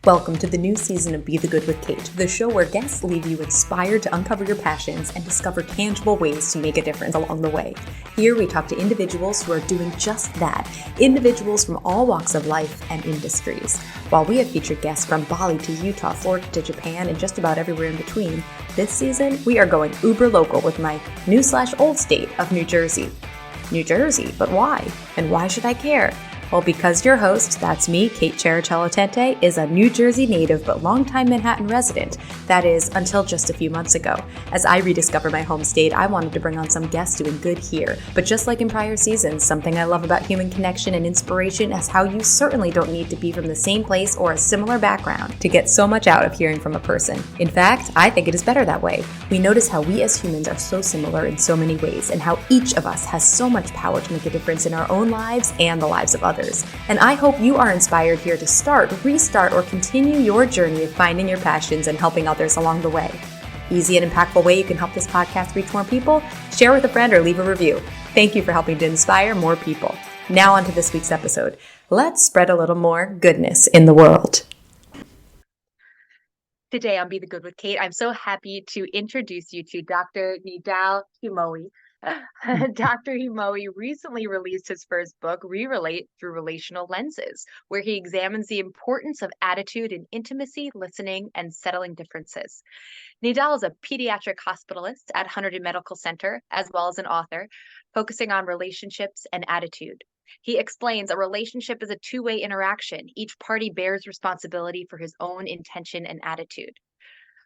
Welcome to the new season of Be the Good with Kate, the show where guests leave you inspired to uncover your passions and discover tangible ways to make a difference along the way. Here we talk to individuals who are doing just that, individuals from all walks of life and industries. While we have featured guests from Bali to Utah, Florida to Japan, and just about everywhere in between, this season we are going uber local with my new/old state of New Jersey. New Jersey, but why? And why should I care? Well, because your host, that's me, Kate Chericello-Tente, is a New Jersey native but longtime Manhattan resident. That is, until just a few months ago. As I rediscover my home state, I wanted to bring on some guests doing good here. But just like in prior seasons, something I love about human connection and inspiration is how you certainly don't need to be from the same place or a similar background to get so much out of hearing from a person. In fact, I think it is better that way. We notice how we as humans are so similar in so many ways, and how each of us has so much power to make a difference in our own lives and the lives of others. And I hope you are inspired here to start, restart, or continue your journey of finding your passions and helping others along the way. Easy and impactful way you can help this podcast reach more people? Share with a friend or leave a review. Thank you for helping to inspire more people. Now on to this week's episode. Let's spread a little more goodness in the world. Today on Be the Good with Kate, I'm so happy to introduce you to Dr. Nidal Humoee. Dr. Humoee recently released his first book, Re-Relate Through Relational Lenses, where he examines the importance of attitude in intimacy, listening, and settling differences. Nidal is a pediatric hospitalist at Hunterdon Medical Center, as well as an author, focusing on relationships and attitude. He explains a relationship is a two-way interaction. Each party bears responsibility for his own intention and attitude.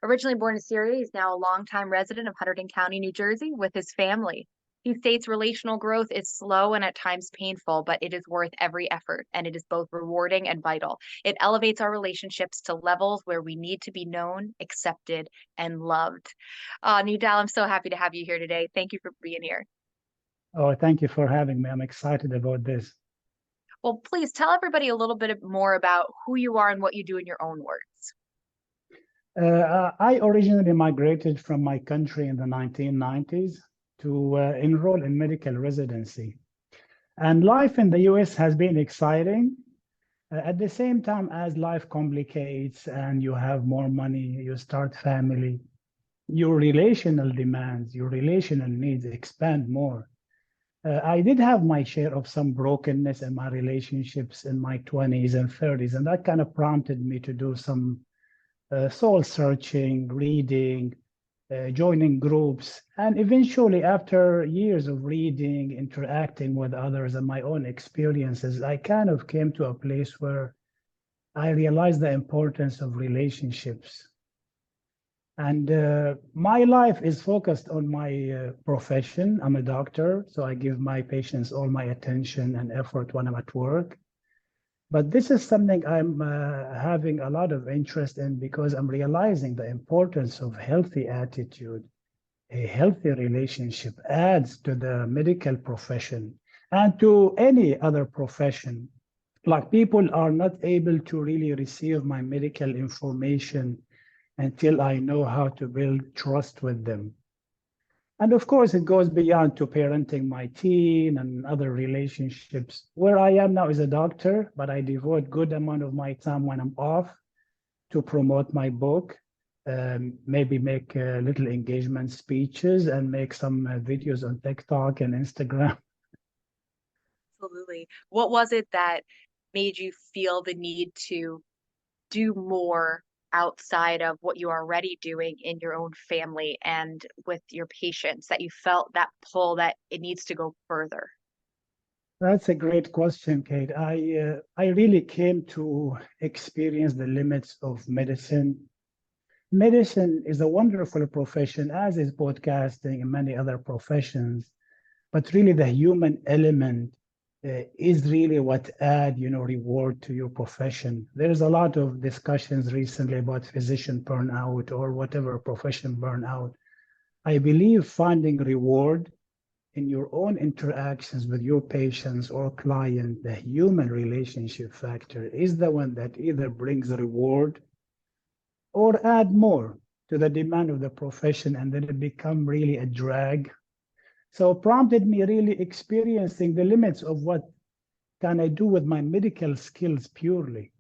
Originally born in Syria, he's now a longtime resident of Hunterdon County, New Jersey, with his family. He states relational growth is slow and at times painful, but it is worth every effort, and it is both rewarding and vital. It elevates our relationships to levels where we need to be known, accepted, and loved. Nidal, I'm so happy to have you here today. Thank you for being here. Oh, thank you for having me. I'm excited about this. Well, please tell everybody a little bit more about who you are and what you do in your own words. I originally migrated from my country in the 1990s to enroll in medical residency. And life in the US has been exciting. At the same time, as life complicates and you have more money, you start family, your relational demands, your relational needs expand more. I did have my share of some brokenness in my relationships in my 20s and 30s, and that kind of prompted me to do some soul searching, reading, joining groups. And eventually, after years of reading, interacting with others, and my own experiences, I kind of came to a place where I realized the importance of relationships. And my life is focused on my profession. I'm a doctor, so I give my patients all my attention and effort when I'm at work. But this is something I'm having a lot of interest in because I'm realizing the importance of healthy attitude. A healthy relationship adds to the medical profession and to any other profession. Like, people are not able to really receive my medical information until I know how to build trust with them. And of course, it goes beyond to parenting my teen and other relationships. Where I am now is a doctor, but I devote good amount of my time when I'm off to promote my book, maybe make little engagement speeches and make some videos on TikTok and Instagram. Absolutely. What was it that made you feel the need to do more outside of what you are already doing in your own family and with your patients, that you felt that pull that it needs to go further? That's a great question, Kate. I really came to experience the limits of medicine. Medicine is a wonderful profession, as is podcasting and many other professions. But really, the human element is really what add, reward to your profession. There's a lot of discussions recently about physician burnout or whatever profession burnout. I believe finding reward in your own interactions with your patients or client, the human relationship factor is the one that either brings reward or add more to the demand of the profession, and then it become really a drag. So prompted me really experiencing the limits of what can I do with my medical skills purely.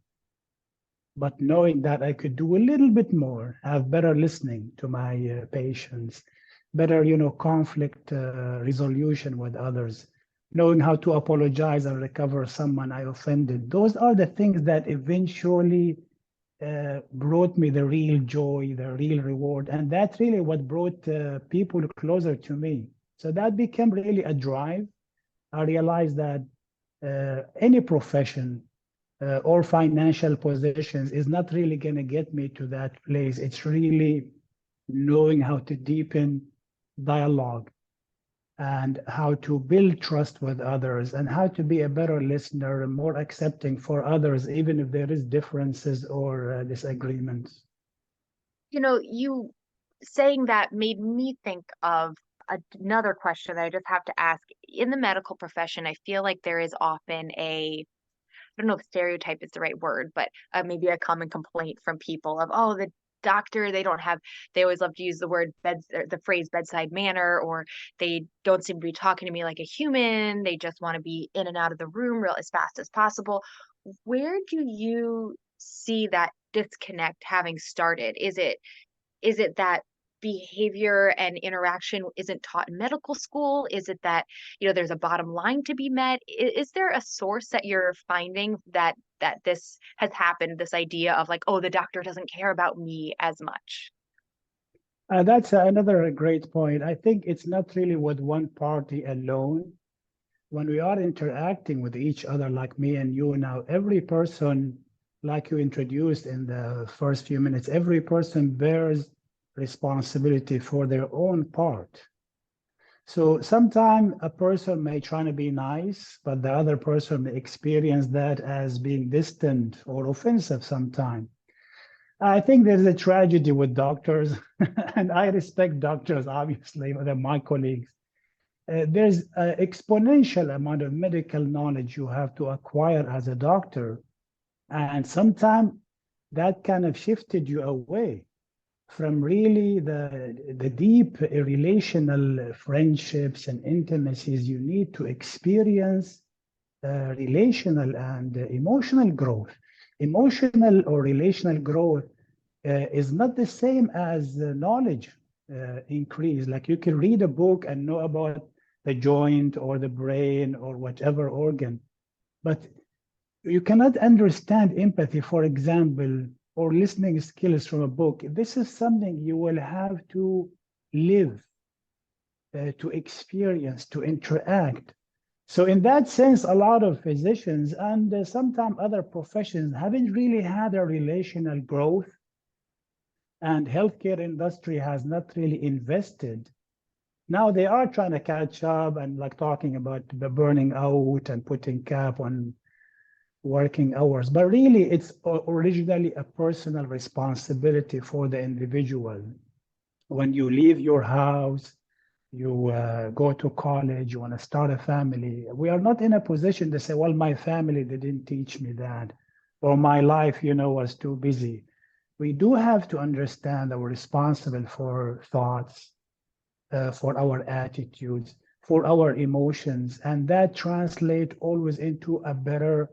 but knowing that I could do a little bit more, have better listening to my patients, better, conflict resolution with others, knowing how to apologize and recover someone I offended. Those are the things that eventually brought me the real joy, the real reward. And that's really what brought people closer to me. So that became really a drive. I realized that any profession or financial positions is not really going to get me to that place. It's really knowing how to deepen dialogue and how to build trust with others and how to be a better listener and more accepting for others, even if there is differences or disagreements. You saying that made me think of another question that I just have to ask. In the medical profession, I feel like there is often I don't know if stereotype is the right word, but maybe a common complaint from people of, oh, the doctor, they always love to use the phrase bedside manner, or they don't seem to be talking to me like a human. They just want to be in and out of the room real as fast as possible. Where do you see that disconnect having started? Is it that behavior and interaction isn't taught in medical school? Is it that, there's a bottom line to be met? Is there a source that you're finding that this has happened, this idea of like, oh, the doctor doesn't care about me as much? That's another great point. I think it's not really with one party alone. When we are interacting with each other, like me and you now, every person, like you introduced in the first few minutes, every person bears responsibility for their own part. So sometimes a person may try to be nice, but the other person may experience that as being distant or offensive sometimes. I think there's a tragedy with doctors, and I respect doctors, obviously, they're my colleagues. There's an exponential amount of medical knowledge you have to acquire as a doctor. And sometimes that kind of shifted you away from really the deep relational friendships and intimacies you need to experience relational and emotional growth. Emotional or relational growth is not the same as knowledge increase. Like you can read a book and know about the joint or the brain or whatever organ, but you cannot understand empathy, for example, or listening skills from a book. This is something you will have to live, to experience, to interact. So in that sense, a lot of physicians and sometimes other professions haven't really had a relational growth, and healthcare industry has not really invested. Now they are trying to catch up and like talking about the burning out and putting cap on working hours, but really it's originally a personal responsibility for the individual. When you leave your house, you go to college, you want to start a family. We are not in a position to say, well, my family didn't teach me that, or my life, was too busy. We do have to understand that we're responsible for thoughts, for our attitudes, for our emotions, and that translates always into a better,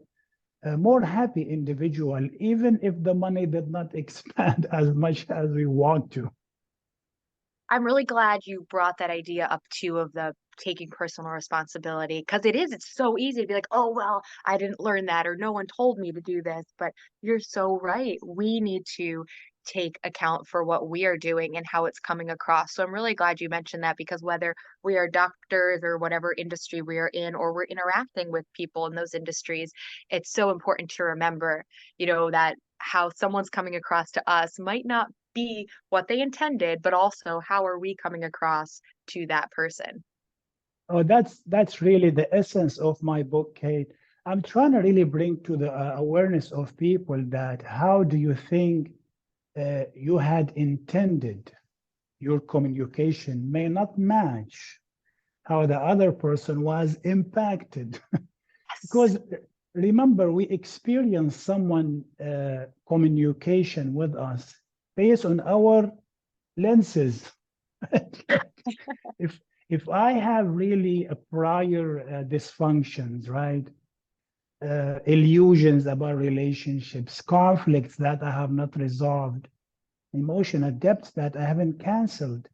more happy individual, even if the money did not expand as much as we want to. I'm really glad you brought that idea up too, of the taking personal responsibility, because it's so easy to be like, oh, well, I didn't learn that, or no one told me to do this. But you're so right. We need to take account for what we are doing and how it's coming across. So I'm really glad you mentioned that, because whether we are doctors or whatever industry we are in, or we're interacting with people in those industries, it's so important to remember, that how someone's coming across to us might not be what they intended, but also how are we coming across to that person? Oh, that's really the essence of my book, Kate. I'm trying to really bring to the awareness of people that how do you think you had intended your communication may not match how the other person was impacted. Because remember, we experience someone communication with us based on our lenses. if I have really a prior dysfunctions, right? illusions about relationships, conflicts that I have not resolved, emotional depths that I haven't canceled.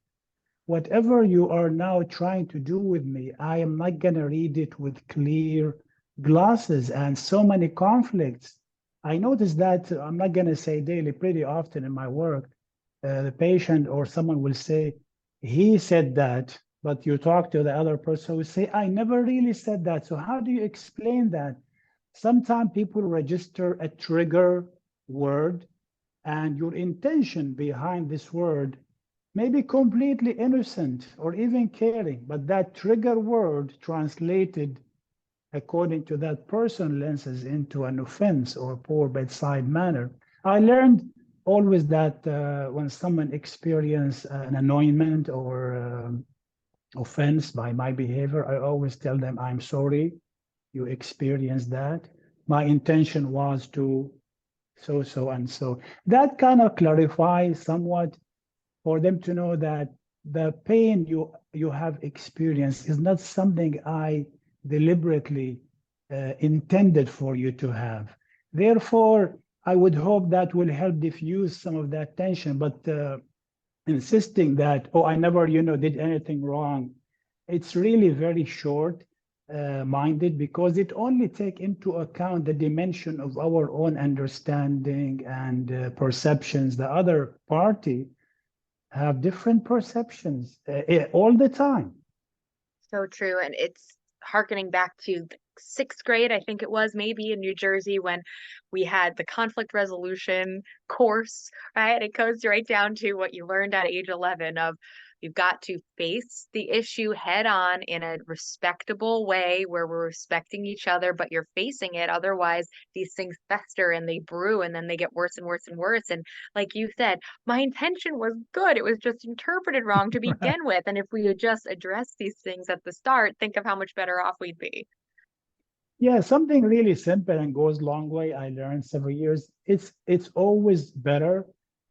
Whatever you are now trying to do with me, I am not going to read it with clear glasses, and so many conflicts. I notice that I'm not going to say daily, pretty often in my work, the patient or someone will say, he said that, but you talk to the other person who say, I never really said that. So how do you explain that? Sometimes people register a trigger word, and your intention behind this word may be completely innocent or even caring, but that trigger word translated according to that person lenses into an offense or poor bedside manner. I learned always that when someone experiences an annoyance or offense by my behavior, I always tell them, I'm sorry you experienced that. My intention was to so and so. That kind of clarifies somewhat for them to know that the pain you have experienced is not something I deliberately intended for you to have. Therefore, I would hope that will help diffuse some of that tension, but insisting that, oh, I never, did anything wrong, it's really very short minded, because it only take into account the dimension of our own understanding and perceptions. The other party have different perceptions all the time. So true. And it's harkening back to sixth grade, I think it was, maybe in New Jersey, when we had the conflict resolution course, right? It goes right down to what you learned at age 11 of you've got to face the issue head on in a respectable way where we're respecting each other, but you're facing it. Otherwise, these things fester and they brew and then they get worse and worse and worse. And like you said, my intention was good. It was just interpreted wrong to begin with. And if we had just addressed these things at the start, think of how much better off we'd be. Yeah, something really simple and goes a long way. I learned several years. It's always better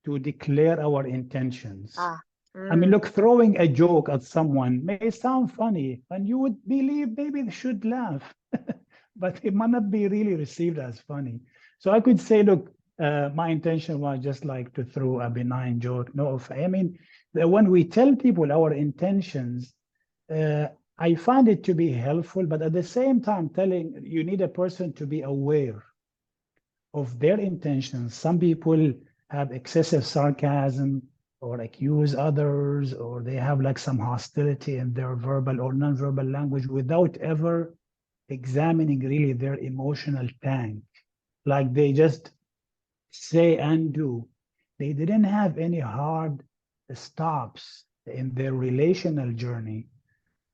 to declare our intentions. I mean, look, throwing a joke at someone may sound funny, and you would believe maybe they should laugh, but it might not be really received as funny. So I could say, look, my intention was just like to throw a benign joke. No, I mean, when we tell people our intentions, I find it to be helpful, but at the same time, telling you need a person to be aware of their intentions. Some people have excessive sarcasm or accuse others, or they have like some hostility in their verbal or nonverbal language without ever examining really their emotional tank. Like they just say and do. They didn't have any hard stops in their relational journey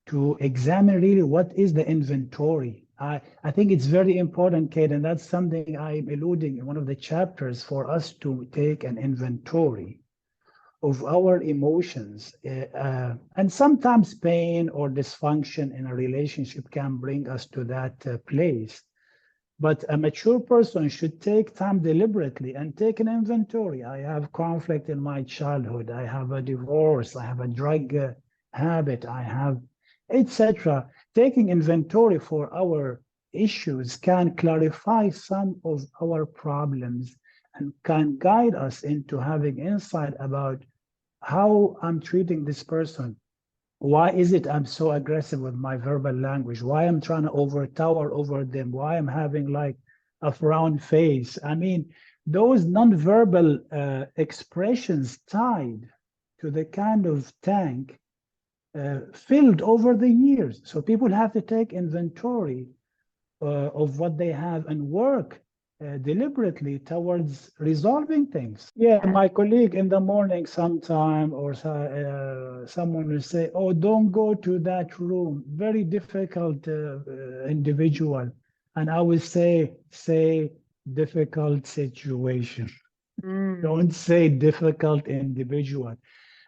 to examine really what is the inventory. I think it's very important, Kate, and that's something I'm alluding in one of the chapters, for us to take an inventory of our emotions. And sometimes pain or dysfunction in a relationship can bring us to that place. But a mature person should take time deliberately and take an inventory. I have conflict in my childhood. I have a divorce. I have a drug habit. I have etc. Taking inventory for our issues can clarify some of our problems and can guide us into having insight about how I'm treating this person. Why is it I'm so aggressive with my verbal language? Why I'm trying to overtower over them? Why I'm having like a frown face? I mean, those nonverbal expressions tied to the kind of tank filled over the years. So people have to take inventory of what they have and work deliberately towards resolving things. Yeah, my colleague in the morning sometime, or someone will say, oh, don't go to that room. Very difficult individual. And I will say difficult situation. Don't say difficult individual.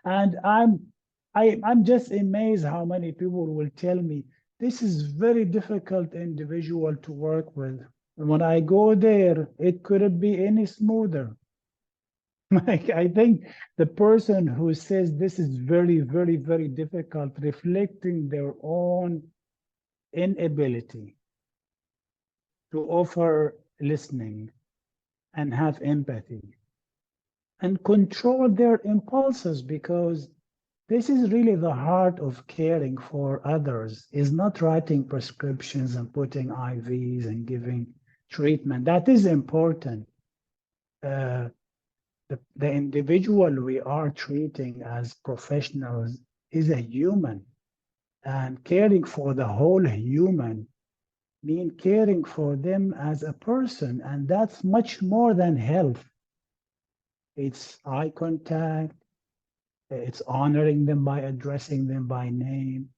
And I'm just amazed how many people will tell me this is very difficult individual to work with. And when I go there, it couldn't be any smoother. Like, I think the person who says this is very, very, very difficult, reflecting their own inability to offer listening and have empathy and control their impulses, because this is really the heart of caring for others, is not writing prescriptions and putting IVs and giving treatment. That is important. The individual we are treating as professionals is a human, and caring for the whole human mean caring for them as a person, and that's much more than health. It's eye contact, it's honoring them by addressing them by name,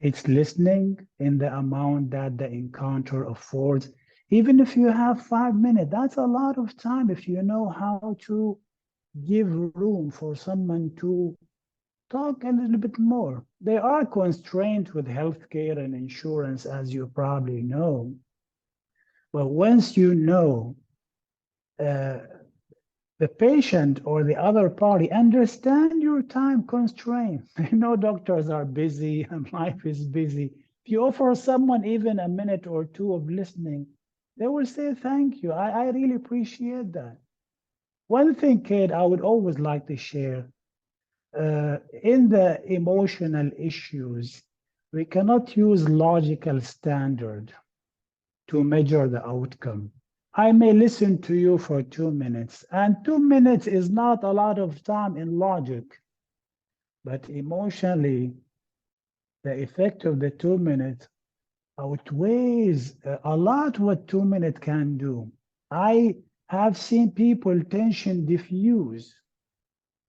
it's listening in the amount that the encounter affords. Even if you have 5 minutes, that's a lot of time if you know how to give room for someone to talk a little bit more. They are constrained with healthcare and insurance, as you probably know. But once you know the patient or the other party, understand your time constraint. I know doctors are busy and life is busy. If you offer someone even a minute or two of listening, they will say thank you. I really appreciate that. One thing, Kate, I would always like to share, in the emotional issues, we cannot use logical standard to measure the outcome. I may listen to you for 2 minutes, and 2 minutes is not a lot of time in logic, but emotionally, the effect of the 2 minutes outweighs a lot what 2 minutes can do. I have seen people tension diffuse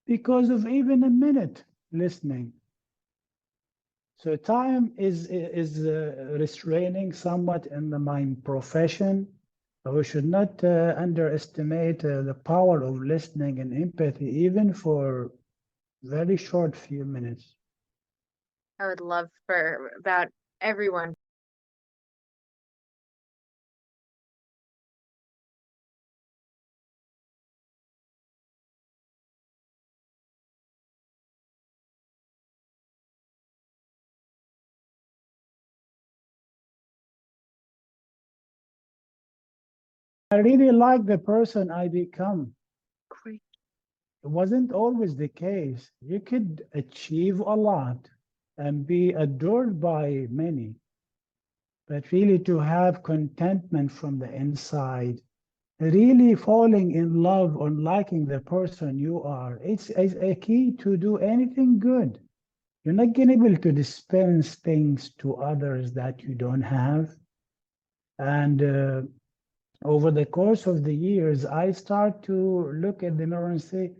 because of even a minute listening. So time is restraining somewhat in my profession. We should not underestimate the power of listening and empathy, even for very short few minutes. I would love for about everyone. I really like the person I become. Great. It wasn't always the case. You could achieve a lot and be adored by many, but really to have contentment from the inside, really falling in love or liking the person you are, it's a key to do anything good. You're not going to be able to dispense things to others that you don't have. And over the course of the years, I start to look at the mirror and say,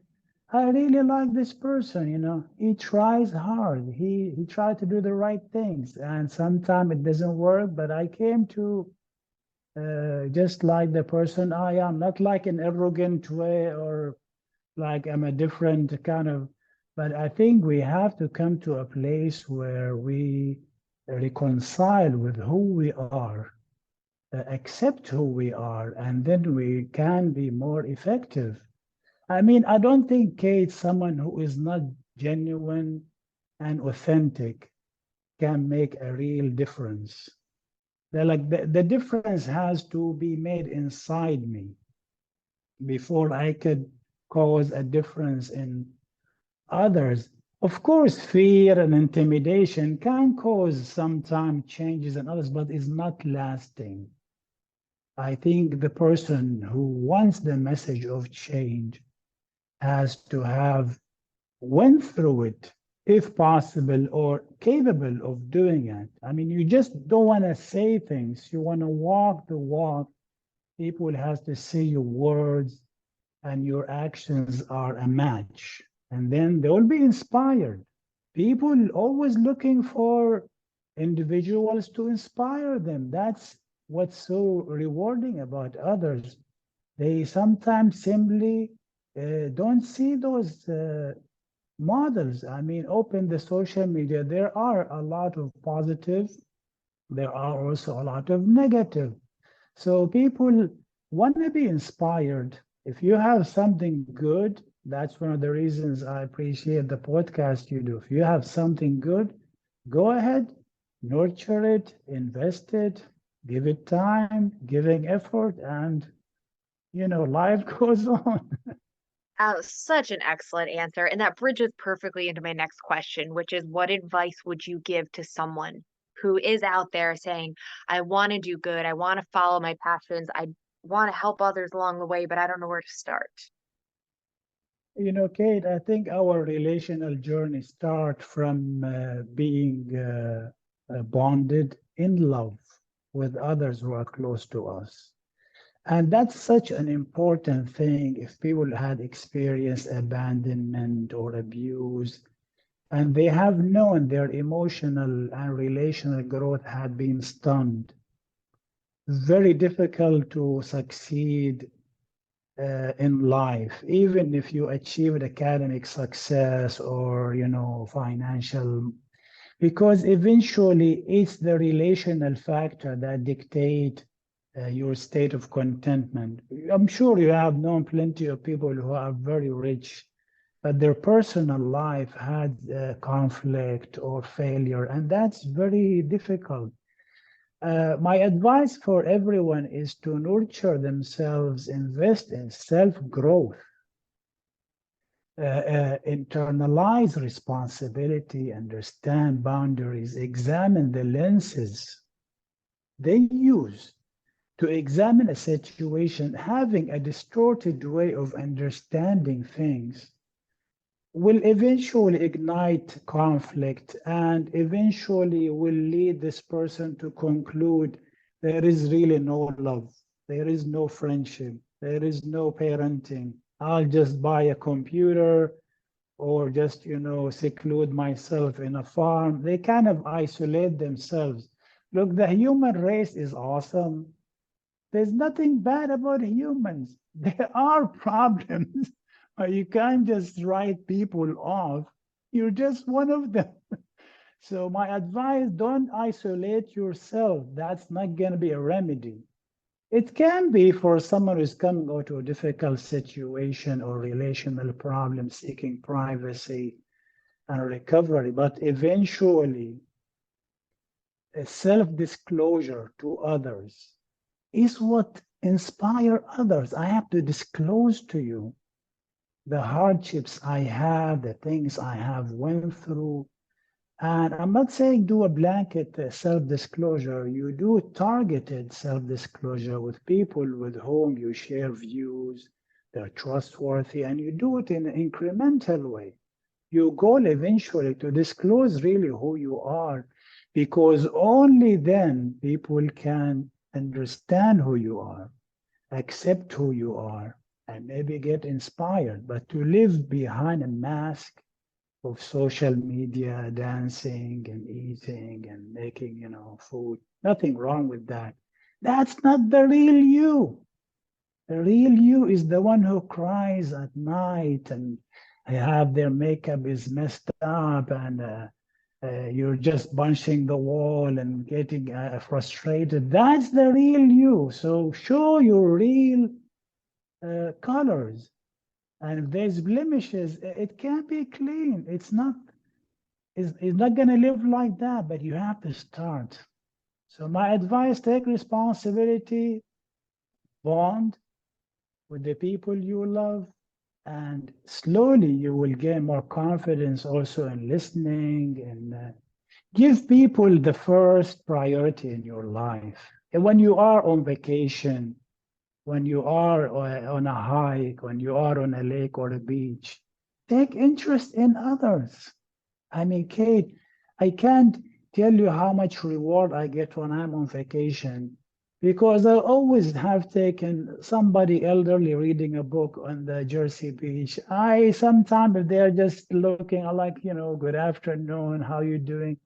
I really like this person, you know. He tries hard. He tried to do the right things, and sometimes it doesn't work. But I came to just like the person I am, not like an arrogant way or like I'm a different kind of. But I think we have to come to a place where we reconcile with who we are, accept who we are, and then we can be more effective. I mean, I don't think Kate, someone who is not genuine and authentic, can make a real difference. The difference has to be made inside me before I could cause a difference in others. Of course, fear and intimidation can cause sometimes changes in others, but it's not lasting. I think the person who wants the message of change has to have went through it, if possible, or capable of doing it. I mean, you just don't want to say things. You want to walk the walk. People have to see your words and your actions are a match. And then they will be inspired. People always looking for individuals to inspire them. That's what's so rewarding about others. They sometimes simply don't see those models. I mean, open the social media, there are a lot of positive, there are also a lot of negative. So people want to be inspired. If you have something good, that's one of the reasons I appreciate the podcast you do. If you have something good, go ahead, nurture it, invest it, give it time, giving effort, and life goes on. Such an excellent answer. And that bridges perfectly into my next question, which is what advice would you give to someone who is out there saying, I want to do good, I want to follow my passions, I want to help others along the way, but I don't know where to start? Kate, I think our relational journey start from being bonded in love with others who are close to us. And that's such an important thing. If people had experienced abandonment or abuse, and they have known their emotional and relational growth had been stunned, very difficult to succeed in life, even if you achieved academic success or financial, because eventually it's the relational factor that dictate your state of contentment. I'm sure you have known plenty of people who are very rich, but their personal life had conflict or failure, and that's very difficult. My advice for everyone is to nurture themselves, invest in self-growth, internalize responsibility, understand boundaries, examine the lenses they use to examine a situation. Having a distorted way of understanding things will eventually ignite conflict and eventually will lead this person to conclude there is really no love, there is no friendship, there is no parenting. I'll just buy a computer or just, seclude myself in a farm. They kind of isolate themselves. Look, the human race is awesome. There's nothing bad about humans. There are problems. You can't just write people off. You're just one of them. So my advice, don't isolate yourself. That's not going to be a remedy. It can be for someone who's coming out of a difficult situation or relational problem, seeking privacy and recovery. But eventually, a self-disclosure to others is what inspire others. I have to disclose to you the hardships I have, the things I have went through. And I'm not saying do a blanket self-disclosure. You do targeted self-disclosure with people with whom you share views, they're trustworthy, and you do it in an incremental way. Your goal eventually to disclose really who you are, because only then people can understand who you are, accept who you are, and maybe get inspired. But to live behind a mask of social media, dancing and eating and making, food, nothing wrong with that. That's not the real you. The real you is the one who cries at night and have their makeup is messed up and you're just punching the wall and getting frustrated. That's the real you. So show your real colors. And if there's blemishes, it can't be clean. It's not going to live like that, but you have to start. So my advice, take responsibility, bond with the people you love, and slowly you will gain more confidence also in listening and give people the first priority in your life. And when you are on vacation, when you are on a hike, when you are on a lake or a beach, take interest in others. I mean, Kate, I can't tell you how much reward I get when I'm on vacation, because I always have taken somebody elderly reading a book on the Jersey Beach. Sometimes if they're just looking, I like, good afternoon, how you doing?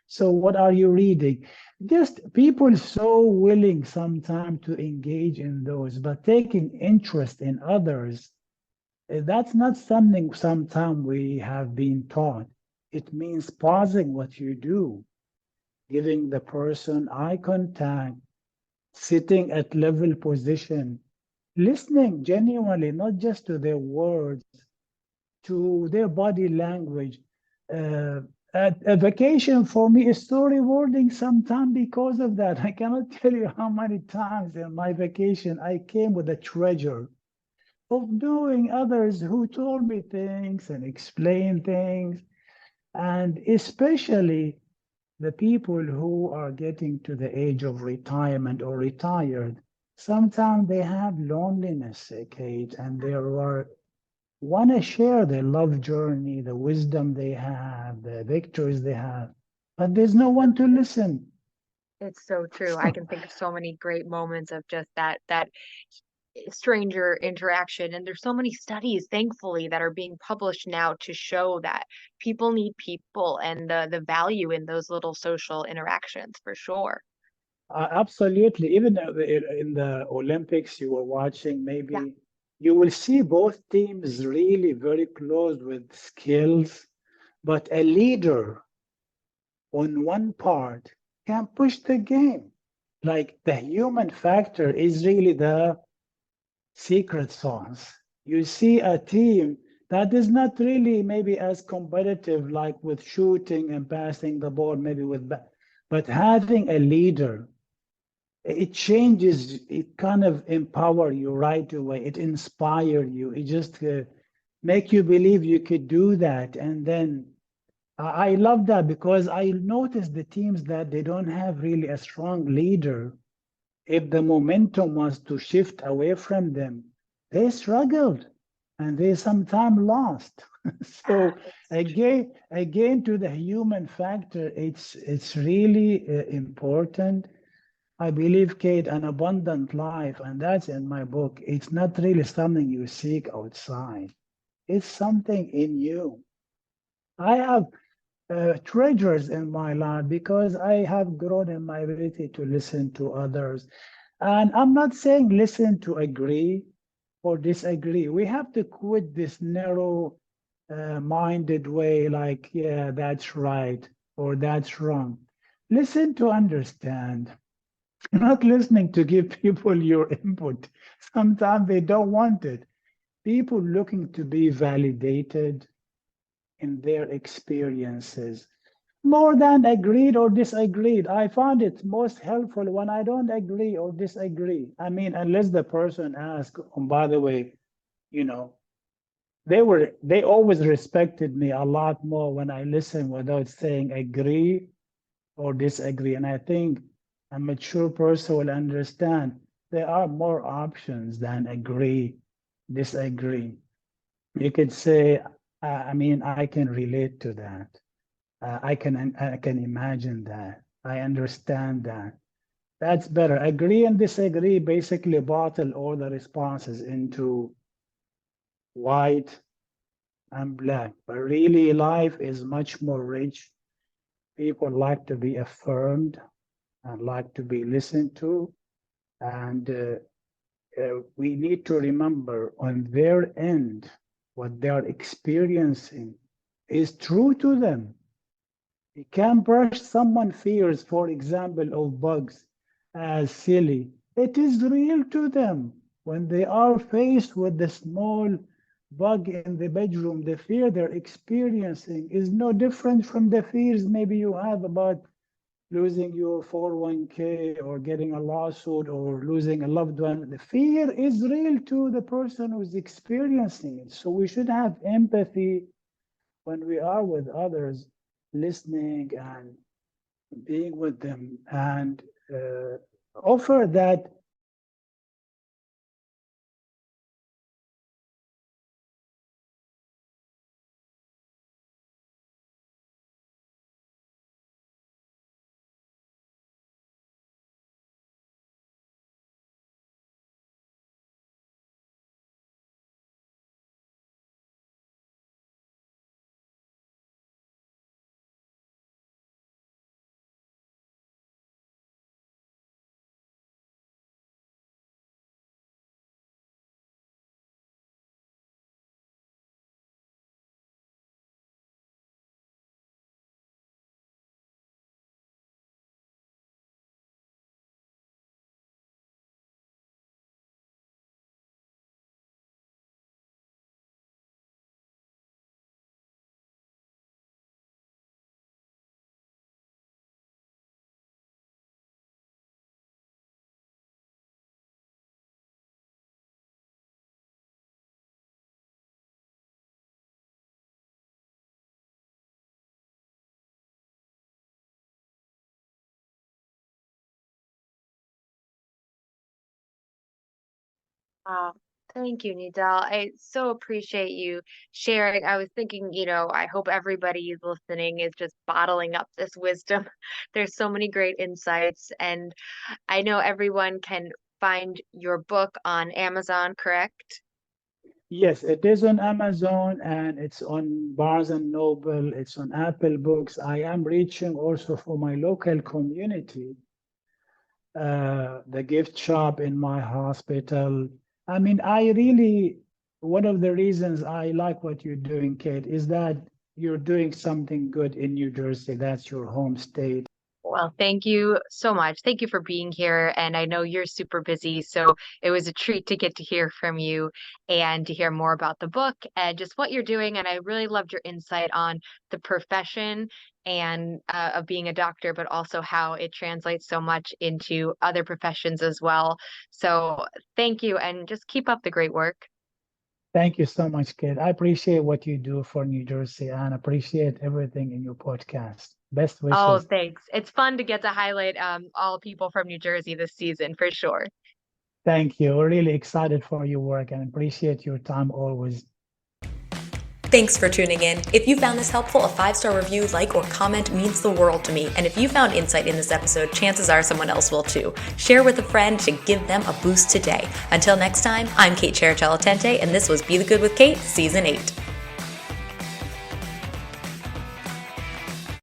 So what are you reading? Just people so willing sometimes to engage in those, but taking interest in others, that's not something sometimes we have been taught. It means pausing what you do, giving the person eye contact, sitting at level position, listening genuinely, not just to their words, to their body language. a vacation for me is so rewarding sometimes because of that. I cannot tell you how many times in my vacation I came with a treasure of knowing others who told me things and explained things, and especially the people who are getting to the age of retirement or retired. Sometimes they have loneliness, Kate, and they are want to share their love journey, the wisdom they have, the victories they have, but there's no one to listen. It's so true. I can think of so many great moments of just that stranger interaction. And there's so many studies, thankfully, that are being published now to show that people need people and the value in those little social interactions for sure. Absolutely. Even in the Olympics you were watching, Yeah. maybe you will see both teams really very close with skills, but a leader on one part can push the game. Like the human factor is really the secret sauce. You see a team that is not really maybe as competitive like with shooting and passing the ball, maybe with, but having a leader, it changes, it kind of empower you right away. It inspire you. It just make you believe you could do that. And then I love that because I noticed the teams that they don't have really a strong leader. If the momentum was to shift away from them, they struggled and they sometimes lost. So It's again to the human factor, it's really important. I believe, Kate, an abundant life, and that's in my book. It's not really something you seek outside. It's something in you. I have treasures in my life because I have grown in my ability to listen to others. And I'm not saying listen to agree or disagree. We have to quit this narrow minded way, like, yeah, that's right or that's wrong. Listen to understand. You're not listening to give people your input. Sometimes they don't want it. People looking to be validated in their experiences more than agreed or disagreed. I find it most helpful when I don't agree or disagree. I mean, unless the person asks, oh, by the way, you know, they always respected me a lot more when I listen without saying agree or disagree. And I think a mature person will understand there are more options than agree, disagree. You could say, I mean, I can relate to that. I can imagine that. I understand that. That's better. Agree and disagree basically bottle all the responses into white and black. But really, life is much more rich. People like to be affirmed and like to be listened to. And we need to remember on their end, what they are experiencing is true to them. You can't brush someone's fears, for example, of bugs as silly. It is real to them. When they are faced with the small bug in the bedroom, the fear they're experiencing is no different from the fears maybe you have about losing your 401k or getting a lawsuit or losing a loved one. The fear is real to the person who's experiencing it. So we should have empathy when we are with others, listening and being with them, and offer that Wow. Thank you, Nidal. I so appreciate you sharing. I was thinking, I hope everybody who's listening is just bottling up this wisdom. There's so many great insights, and I know everyone can find your book on Amazon, correct? Yes, it is on Amazon and it's on Barnes and Noble, it's on Apple Books. I am reaching also for my local community, the gift shop in my hospital. I mean, one of the reasons I like what you're doing, Kate, is that you're doing something good in New Jersey. That's your home state. Well, thank you so much. Thank you for being here. And I know you're super busy, so it was a treat to get to hear from you and to hear more about the book and just what you're doing. And I really loved your insight on the profession and of being a doctor, but also how it translates so much into other professions as well. So thank you, and just keep up the great work. Thank you so much, Kate. I appreciate what you do for New Jersey and appreciate everything in your podcast. Best Oh, wishes. thanks. It's fun to get to highlight all people from New Jersey this season for sure. Thank you. We're really excited for your work and appreciate your time always. Thanks for tuning in. If you found this helpful, a 5-star review, like, or comment means the world to me. And if you found insight in this episode, chances are someone else will too. Share with a friend to give them a boost today. Until next time, I'm Kate Cherichelatente, and this was Be the Good with Kate, Season 8.